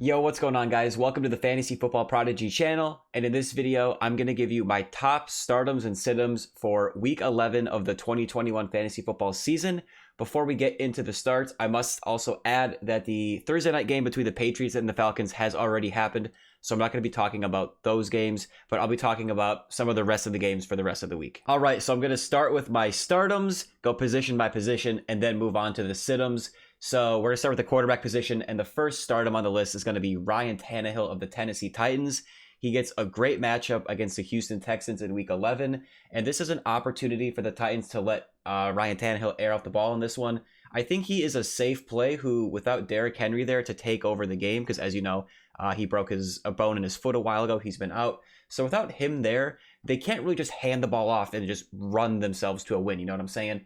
Yo, what's going on, guys? Welcome to the Fantasy Football Prodigy channel, and in this video I'm going to give you my top stardoms and situms for week 11 of the 2021 fantasy football season. Before we get into the starts, I must also add that the Thursday night game between the Patriots and the Falcons has already happened, so I'm not going to be talking about those games, but I'll be talking about some of the rest of the games for the rest of the week. All right, so I'm going to start with my stardoms, go position by position, and then move on to the situms. So we're going to start with the quarterback position, and the first stardom on the list is going to be Ryan Tannehill of the Tennessee Titans. He gets a great matchup against the Houston Texans in Week 11, and this is an opportunity for the Titans to let Ryan Tannehill air off the ball in this one. I think he is a safe play who, without Derrick Henry there to take over the game, because as you know, he broke a bone in his foot a while ago. He's been out. So without him there, they can't really just hand the ball off and just run themselves to a win. You know what I'm saying?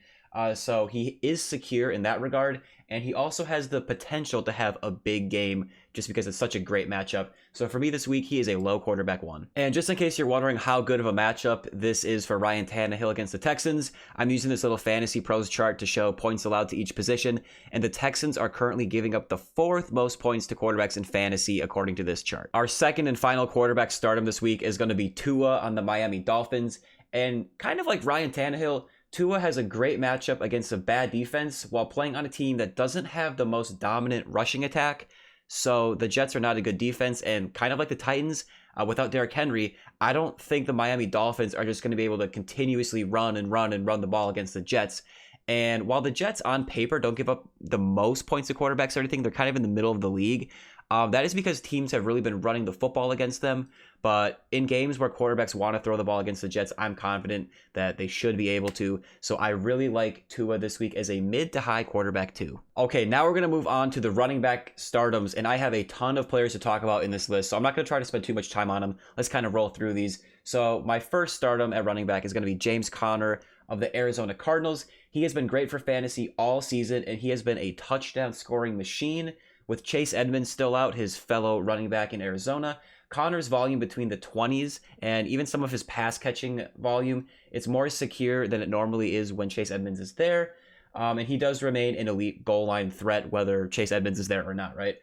So he is secure in that regard, and he also has the potential to have a big game just because it's such a great matchup. So for me this week, he is a low quarterback one. And just in case you're wondering how good of a matchup this is for Ryan Tannehill against the Texans, I'm using this little Fantasy Pros chart to show points allowed to each position, and the Texans are currently giving up the 4th most points to quarterbacks in fantasy according to this chart. Our second and final quarterback stardom this week is going to be Tua on the Miami Dolphins, and kind of like Ryan Tannehill, Tua has a great matchup against a bad defense while playing on a team that doesn't have the most dominant rushing attack. So the Jets are not a good defense, and kind of like the Titans, without Derrick Henry, I don't think the Miami Dolphins are just going to be able to continuously run the ball against the Jets. And while the Jets on paper don't give up the most points to quarterbacks or anything, they're kind of in the middle of the league. That is because teams have really been running the football against them. But in games where quarterbacks want to throw the ball against the Jets, I'm confident that they should be able to. So I really like Tua this week as a mid to high quarterback too. Okay, now we're going to move on to the running back stardoms. And I have a ton of players to talk about in this list, so I'm not going to try to spend too much time on them. Let's kind of roll through these. So my first stardom at running back is going to be James Conner of the Arizona Cardinals. He has been great for fantasy all season, and he has been a touchdown scoring machine. With Chase Edmonds still out, his fellow running back in Arizona, Conner's volume between the 20s and even some of his pass catching volume, it's more secure than it normally is when Chase Edmonds is there. And he does remain an elite goal line threat whether Chase Edmonds is there or not, right?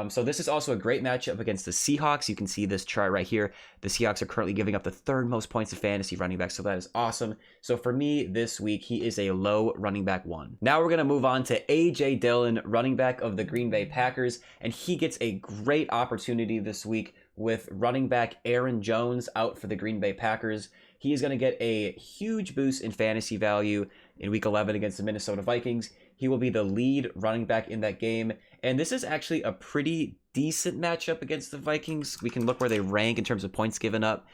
So this is also a great matchup against the Seahawks. You can see this chart right here. The Seahawks are currently giving up the 3rd most points to fantasy running backs, so that is awesome. So for me this week, he is a low running back one. Now we're going to move on to A.J. Dillon, running back of the Green Bay Packers, and he gets a great opportunity this week with running back Aaron Jones out for the Green Bay Packers. He is going to get a huge boost in fantasy value in Week 11 against the Minnesota Vikings. He will be the lead running back in that game. And this is actually a pretty decent matchup against the Vikings. We can look where they rank in terms of points given up.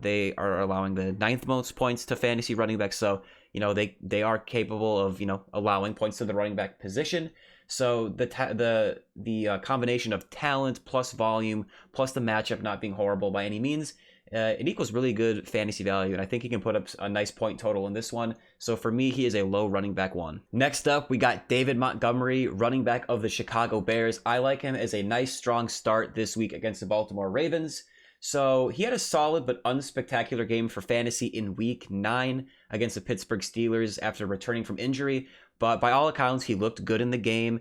They are allowing the 9th most points to fantasy running backs. So, they are capable of, allowing points to the running back position. So the combination of talent plus volume plus the matchup not being horrible by any means, it equals really good fantasy value, and I think he can put up a nice point total in this one. So for me, he is a low running back one. Next up, we got David Montgomery, running back of the Chicago Bears. I like him as a nice, strong start this week against the Baltimore Ravens. So he had a solid but unspectacular game for fantasy in Week 9 against the Pittsburgh Steelers after returning from injury. But by all accounts, he looked good in the game.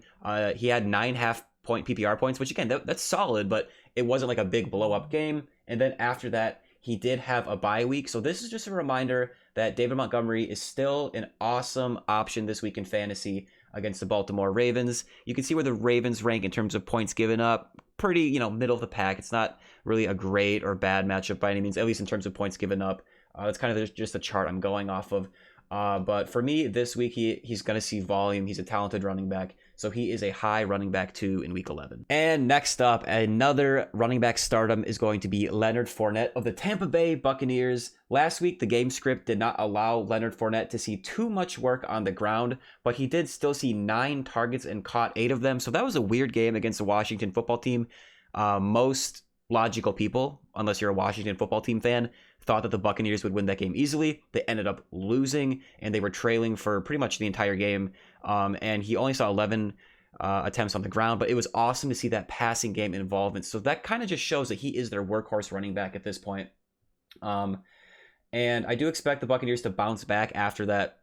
He had 9 half-point PPR points, which again, that's solid, but it wasn't like a big blow-up game. And then after that, he did have a bye week. So this is just a reminder that David Montgomery is still an awesome option this week in fantasy against the Baltimore Ravens. You can see where the Ravens rank in terms of points given up. Pretty, middle of the pack. It's not really a great or bad matchup by any means, at least in terms of points given up. It's kind of just a chart I'm going off of. But for me, this week, he's going to see volume. He's a talented running back. So he is a high running back too in Week 11. And next up, another running back stardom is going to be Leonard Fournette of the Tampa Bay Buccaneers. Last week, the game script did not allow Leonard Fournette to see too much work on the ground, but he did still see 9 targets and caught 8 of them. So that was a weird game against the Washington football team. Most logical people, unless you're a Washington football team fan, thought that the Buccaneers would win that game easily. They ended up losing, and they were trailing for pretty much the entire game. And he only saw 11 attempts on the ground, but it was awesome to see that passing game involvement. So that kind of just shows that he is their workhorse running back at this point. And I do expect the Buccaneers to bounce back after that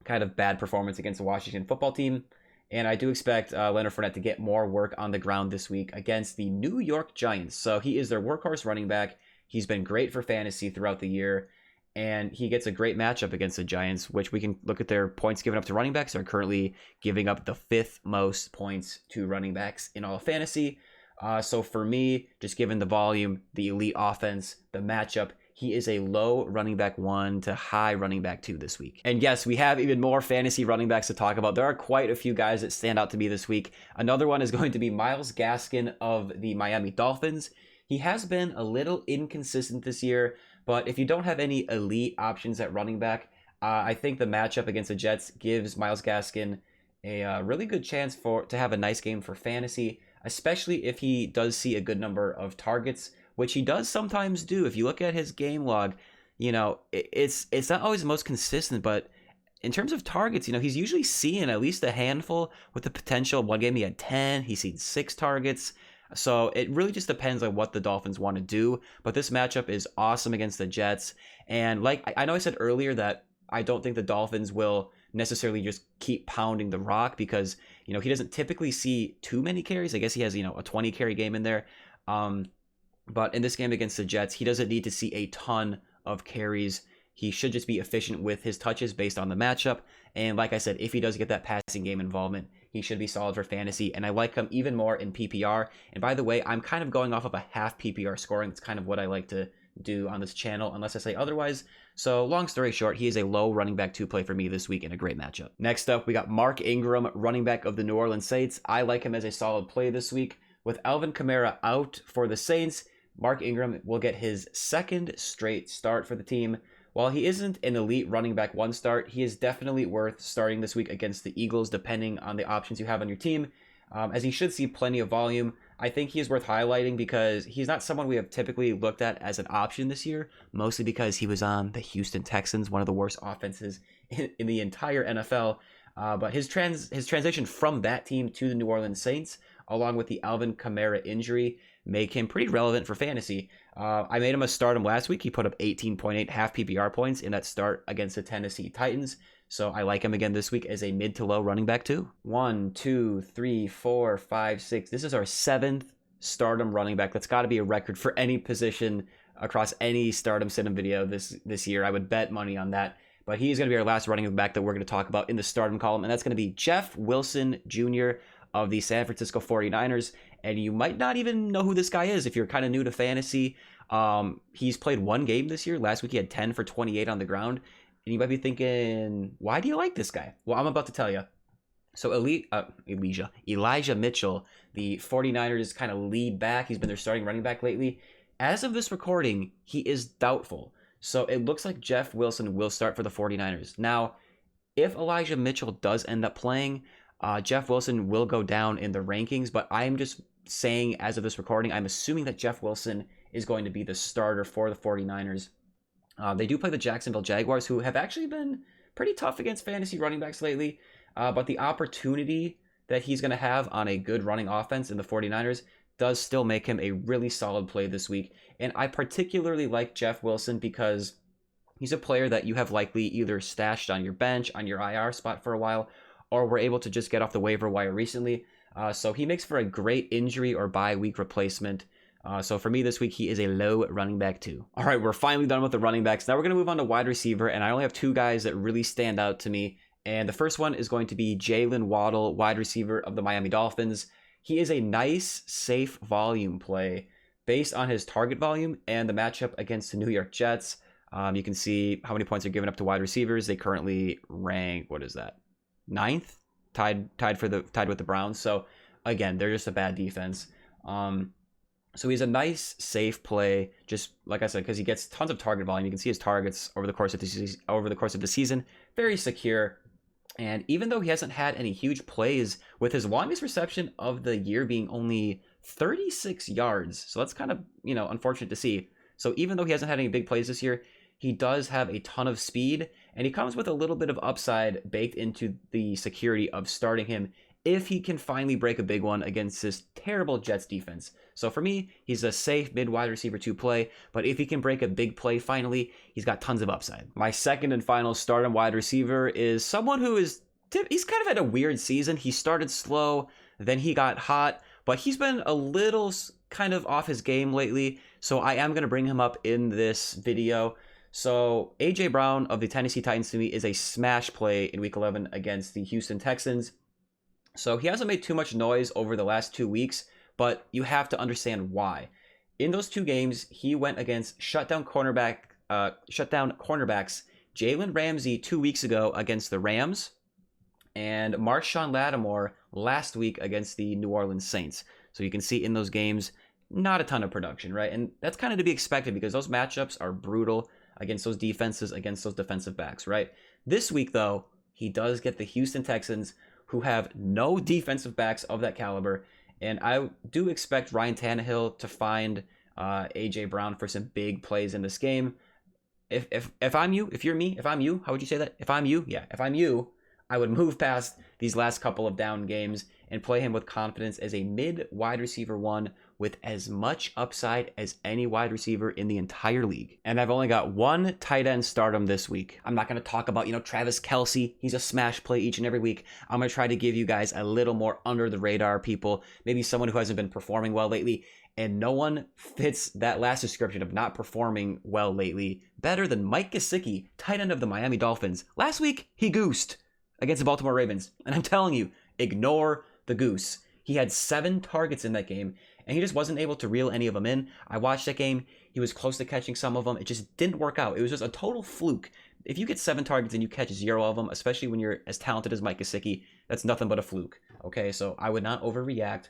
kind of bad performance against the Washington football team. And I do expect Leonard Fournette to get more work on the ground this week against the New York Giants. So he is their workhorse running back. He's been great for fantasy throughout the year. And he gets a great matchup against the Giants, which we can look at their points given up to running backs. They're currently giving up the 5th most points to running backs in all of fantasy. So for me, just given the volume, the elite offense, the matchup, he is a low running back 1 to high running back 2 this week. And yes, we have even more fantasy running backs to talk about. There are quite a few guys that stand out to me this week. Another one is going to be Myles Gaskin of the Miami Dolphins. He has been a little inconsistent this year, but if you don't have any elite options at running back, I think the matchup against the Jets gives Myles Gaskin a really good chance to have a nice game for fantasy, especially if he does see a good number of targets, which he does sometimes do. If you look at his game log, it's not always the most consistent, but in terms of targets, he's usually seeing at least a handful with the potential. One game he had 10, he's seen 6 targets. So it really just depends on what the Dolphins want to do. But this matchup is awesome against the Jets. And like I know I said earlier that I don't think the Dolphins will necessarily just keep pounding the rock because, he doesn't typically see too many carries. I guess he has, a 20 carry game in there. But in this game against the Jets, he doesn't need to see a ton of carries. He should just be efficient with his touches based on the matchup. And like I said, if he does get that passing game involvement, he should be solid for fantasy. And I like him even more in PPR. And by the way, I'm kind of going off of a half PPR scoring. It's kind of what I like to do on this channel, unless I say otherwise. So long story short, he is a low running back 2 play for me this week in a great matchup. Next up, we got Mark Ingram, running back of the New Orleans Saints. I like him as a solid play this week. With Alvin Kamara out for the Saints, Mark Ingram will get his 2nd straight start for the team. While he isn't an elite running back 1 start, he is definitely worth starting this week against the Eagles, depending on the options you have on your team, as he should see plenty of volume. I think he is worth highlighting because he's not someone we have typically looked at as an option this year, mostly because he was on the Houston Texans, one of the worst offenses in the entire NFL. But his transition from that team to the New Orleans Saints, along with the Alvin Kamara injury, make him pretty relevant for fantasy. I made him a stardom last week. He put up 18.8 half PPR points in that start against the Tennessee Titans. So I like him again this week as a mid to low running back too. 1, 2, 3, 4, 5, 6. This is our 7th stardom running back. That's got to be a record for any position across any stardom sit-em video this year. I would bet money on that. But he's going to be our last running back that we're going to talk about in the stardom column, and that's going to be Jeff Wilson Jr. of the San Francisco 49ers. And you might not even know who this guy is if you're kind of new to fantasy. He's played 1 game this year. Last week he had 10 for 28 on the ground. And you might be thinking, why do you like this guy? Well, I'm about to tell you. So Elijah Mitchell, the 49ers kind of lead back. He's been their starting running back lately. As of this recording, he is doubtful. So it looks like Jeff Wilson will start for the 49ers. Now, if Elijah Mitchell does end up playing, Jeff Wilson will go down in the rankings. But I'm just saying, as of this recording, I'm assuming that Jeff Wilson is going to be the starter for the 49ers. They do play the Jacksonville Jaguars, who have actually been pretty tough against fantasy running backs lately. But the opportunity that he's going to have on a good running offense in the 49ers does still make him a really solid play this week. And I particularly like Jeff Wilson because he's a player that you have likely either stashed on your bench, on your IR spot for a while, or were able to just get off the waiver wire recently. So he makes for a great injury or bye week replacement. So for me this week, he is a low running back too. All right, we're finally done with the running backs. Now we're going to move on to wide receiver, and I only have 2 guys that really stand out to me. And the first one is going to be Jaylen Waddle, wide receiver of the Miami Dolphins. He is a nice, safe volume play based on his target volume and the matchup against the New York Jets. You can see how many points are given up to wide receivers. They currently rank, 9th, tied with the Browns. So again, they're just a bad defense. So he's a nice, safe play, just like I said, because he gets tons of target volume. You can see his targets over the course of the season, very secure. And even though he hasn't had any huge plays, with his longest reception of the year being only 36 yards, so that's kind of unfortunate to see. So even though he hasn't had any big plays this year, he does have a ton of speed, and he comes with a little bit of upside baked into the security of starting him if he can finally break a big one against this terrible Jets defense. So for me, he's a safe mid-wide receiver 2 play, but if he can break a big play finally, he's got tons of upside. My second and final stardom wide receiver is someone who is he's kind of had a weird season. He started slow, then he got hot, but he's been a little kind of off his game lately. So I am going to bring him up in this video. So A.J. Brown of the Tennessee Titans to me is a smash play in Week 11 against the Houston Texans. So he hasn't made too much noise over the last 2 weeks, but you have to understand why. In those 2 games, he went against shutdown cornerbacks Jaylen Ramsey 2 weeks ago against the Rams, and Marshawn Lattimore last week against the New Orleans Saints. So you can see in those games, not a ton of production, right? And that's kind of to be expected because those matchups are brutal against those defenses, against those defensive backs, right? This week, though, he does get the Houston Texans, who have no defensive backs of that caliber. And I do expect Ryan Tannehill to find A.J. Brown for some big plays in this game. If I'm you, if you're me, if I'm you, how would you say that? If I'm you, if I'm you, I would move past these last couple of down games and play him with confidence as a mid wide receiver 1 with as much upside as any wide receiver in the entire league. And I've only got 1 tight end stardom this week. I'm not going to talk about, Travis Kelce. He's a smash play each and every week. I'm going to try to give you guys a little more under the radar people, maybe someone who hasn't been performing well lately. And no one fits that last description of not performing well lately better than Mike Gesicki, tight end of the Miami Dolphins. Last week, he goosed against the Baltimore Ravens. And I'm telling you, ignore the goose. He had 7 targets in that game, and he just wasn't able to reel any of them in. I watched that game. He was close to catching some of them. It just didn't work out. It was just a total fluke. If you get 7 targets and you catch 0 of them, especially when you're as talented as Mike Gesicki, that's nothing but a fluke. Okay, so I would not overreact.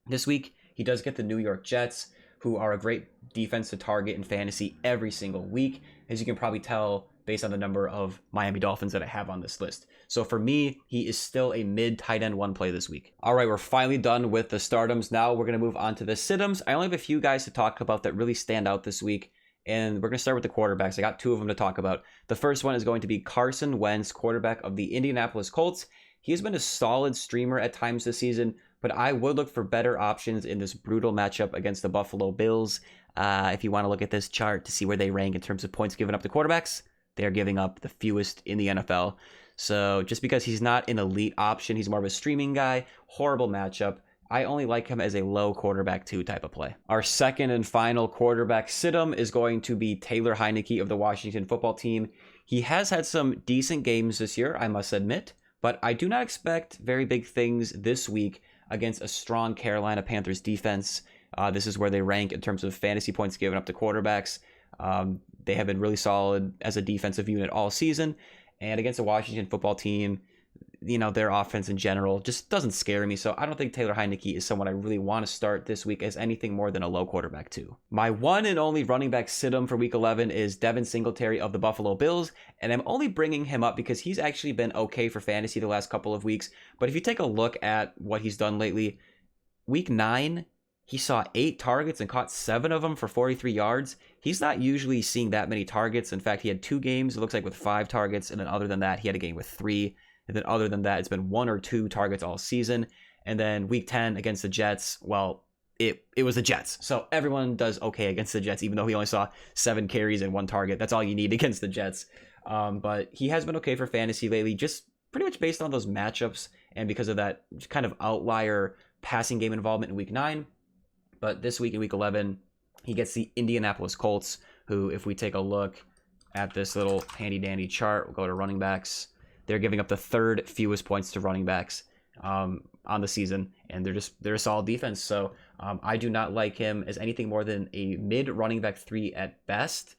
This week, he does get the New York Jets, who are a great defense to target in fantasy every single week, as you can probably tell based on the number of Miami Dolphins that I have on this list. So for me, he is still a mid tight end 1 play this week. All right, we're finally done with the stardoms. Now we're going to move on to the situms. I only have a few guys to talk about that really stand out this week, and we're going to start with the quarterbacks. I got 2 of them to talk about. The first one is going to be Carson Wentz, quarterback of the Indianapolis Colts. He has been a solid streamer at times this season, but I would look for better options in this brutal matchup against the Buffalo Bills. If you want to look at this chart to see where they rank in terms of points given up to quarterbacks, they are giving up the fewest in the NFL. So just because he's not an elite option, he's more of a streaming guy, horrible matchup. I only like him as a low quarterback 2 type of play. Our second and final quarterback situm is going to be Taylor Heinicke of the Washington football team. He has had some decent games this year, I must admit, but I do not expect very big things this week against a strong Carolina Panthers defense. This is where they rank in terms of fantasy points given up to quarterbacks. They have been really solid as a defensive unit all season. And against the Washington football team, their offense in general just doesn't scare me. So I don't think Taylor Heinicke is someone I really want to start this week as anything more than a low quarterback 2. My one and only running back situm for week 11 is Devin Singletary of the Buffalo Bills. And I'm only bringing him up because he's actually been okay for fantasy the last couple of weeks. But if you take a look at what he's done lately, week 9, he saw 8 targets and caught 7 of them for 43 yards. He's not usually seeing that many targets. In fact, he had 2 games, it looks like, with 5 targets. And then other than that, he had a game with 3. And then other than that, it's been 1 or 2 targets all season. And then week 10 against the Jets, well, it was the Jets. So everyone does okay against the Jets, even though he only saw 7 carries and 1 target. That's all you need against the Jets. But he has been okay for fantasy lately, just pretty much based on those matchups and because of that kind of outlier passing game involvement in week 9. But this week in week 11, he gets the Indianapolis Colts, who, if we take a look at this little handy-dandy chart, we'll go to running backs. They're giving up the 3rd fewest points to running backs on the season, and they're a solid defense. So I do not like him as anything more than a mid running back 3 at best,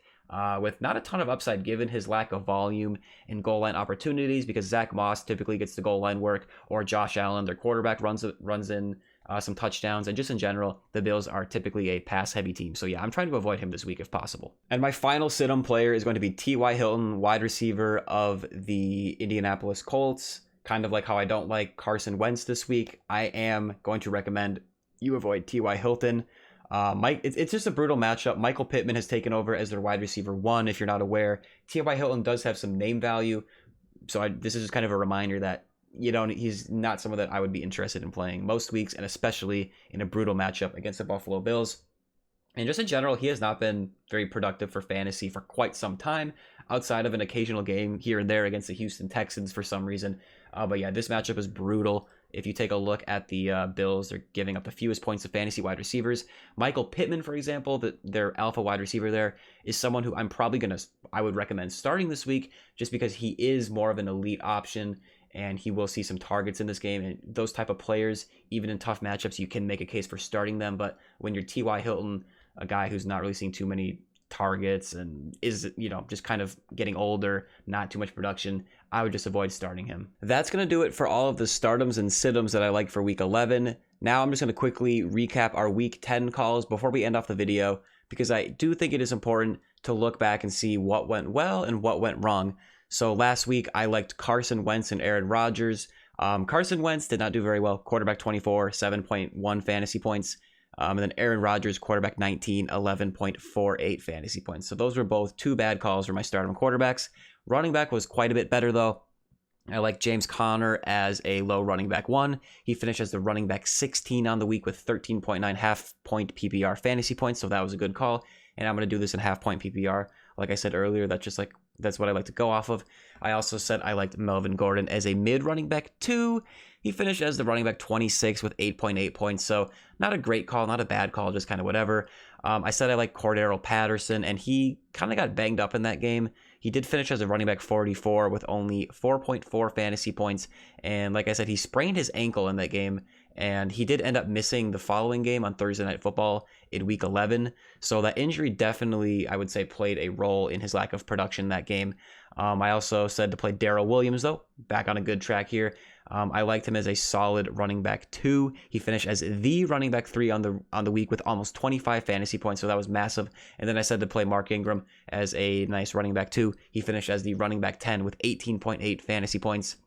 with not a ton of upside given his lack of volume and goal line opportunities, because Zach Moss typically gets the goal line work, or Josh Allen, their quarterback, runs in some touchdowns, and just in general, the Bills are typically a pass-heavy team. So yeah, I'm trying to avoid him this week if possible. And my final situm player is going to be T.Y. Hilton, wide receiver of the Indianapolis Colts. Kind of like how I don't like Carson Wentz this week, I am going to recommend you avoid T.Y. Hilton. It's just a brutal matchup. Michael Pittman has taken over as their wide receiver 1, if you're not aware. T.Y. Hilton does have some name value, so this is just kind of a reminder that he's not someone that I would be interested in playing most weeks, and especially in a brutal matchup against the Buffalo Bills. And just in general, he has not been very productive for fantasy for quite some time, outside of an occasional game here and there against the Houston Texans for some reason. But yeah, this matchup is brutal. If you take a look at the Bills, they're giving up the fewest points to fantasy wide receivers. Michael Pittman, for example, their alpha wide receiver there, is someone who I would recommend starting this week just because he is more of an elite option and he will see some targets in this game. And those type of players, even in tough matchups, you can make a case for starting them. But when you're T.Y. Hilton, a guy who's not really seeing too many targets and is, just kind of getting older, not too much production, I would just avoid starting him. That's going to do it for all of the stardoms and situms that I like for week 11. Now I'm just going to quickly recap our week 10 calls before we end off the video, because I do think it is important to look back and see what went well and what went wrong. So last week I liked Carson Wentz and Aaron Rodgers. Carson Wentz did not do very well. Quarterback 24, 7.1 fantasy points. And then Aaron Rodgers, quarterback 19, 11.48 fantasy points. So those were both two bad calls for my stardom quarterbacks. Running back was quite a bit better, though. I like James Conner as a low running back 1. He finished as the running back 16 on the week with 13.9 half-point PPR fantasy points, so that was a good call. And I'm going to do this in half-point PPR. Like I said earlier, that's what I like to go off of. I also said I liked Melvin Gordon as a mid-running back 2. He finished as the running back 26 with 8.8 points, so not a great call, not a bad call, just kind of whatever. I said I like Cordarrelle Patterson, and he kind of got banged up in that game. He did finish as a running back 44 with only 4.4 fantasy points, and like I said, he sprained his ankle in that game, and he did end up missing the following game on Thursday Night Football in Week 11, so that injury definitely, I would say, played a role in his lack of production that game. I also said to play Darrel Williams, though, back on a good track here. I liked him as a solid running back 2. He finished as the running back 3 on the week with almost 25 fantasy points, so that was massive. And then I said to play Mark Ingram as a nice running back 2. He finished as the running back 10 with 18.8 fantasy points.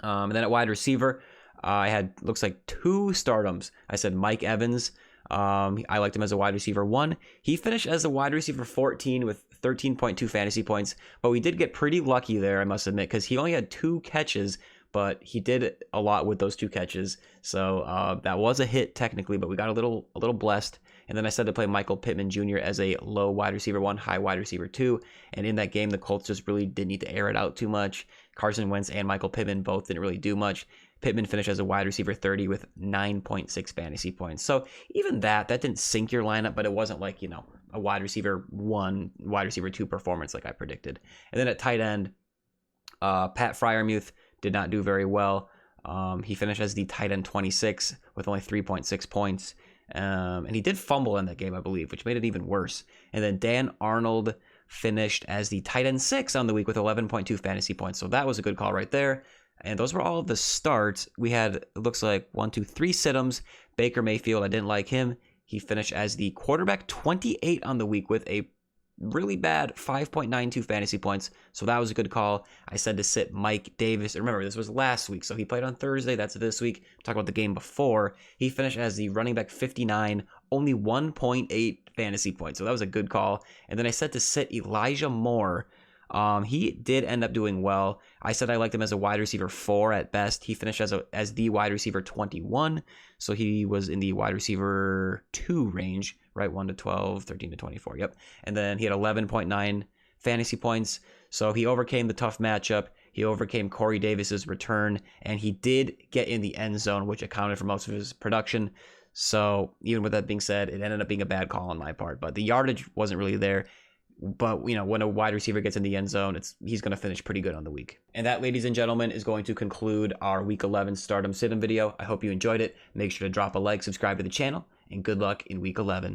And then at wide receiver, I had, looks like 2 stardoms. I said Mike Evans. I liked him as a wide receiver 1. He finished as a wide receiver 14 with 13.2 fantasy points, but we did get pretty lucky there, I must admit, because he only had 2 catches, but he did a lot with those 2 catches. So that was a hit technically, but we got a little blessed. And then I said to play Michael Pittman Jr. as a low wide receiver 1, high wide receiver 2. And in that game, the Colts just really didn't need to air it out too much. Carson Wentz and Michael Pittman both didn't really do much. Pittman finished as a wide receiver 30 with 9.6 fantasy points. So even that didn't sink your lineup, but it wasn't like, a wide receiver 1, wide receiver 2 performance like I predicted. And then at tight end, Pat Freiermuth did not do very well. He finished as the tight end 26 with only 3.6 points. And he did fumble in that game, I believe, which made it even worse. And then Dan Arnold finished as the tight end 6 on the week with 11.2 fantasy points. So that was a good call right there. And those were all of the starts. We had, it looks like 1, 2, 3 situms. Baker Mayfield, I didn't like him. He finished as the quarterback 28 on the week with a really bad 5.92 fantasy points. So that was a good call. I said to sit Mike Davis. Remember, this was last week, so he played on Thursday. That's this week. Talk about the game before. He finished as the running back 59, only 1.8 fantasy points. So that was a good call. And then I said to sit Elijah Moore. He did end up doing well. I said I liked him as a wide receiver 4 at best. He finished as the wide receiver 21. So he was in the wide receiver 2 range, right? 1 to 12, 13 to 24. Yep. And then he had 11.9 fantasy points. So he overcame the tough matchup. He overcame Corey Davis's return, and he did get in the end zone, which accounted for most of his production. So even with that being said, it ended up being a bad call on my part, but the yardage wasn't really there. But, when a wide receiver gets in the end zone, he's going to finish pretty good on the week. And that, ladies and gentlemen, is going to conclude our Week 11 Stardom Sit-em video. I hope you enjoyed it. Make sure to drop a like, subscribe to the channel, and good luck in Week 11.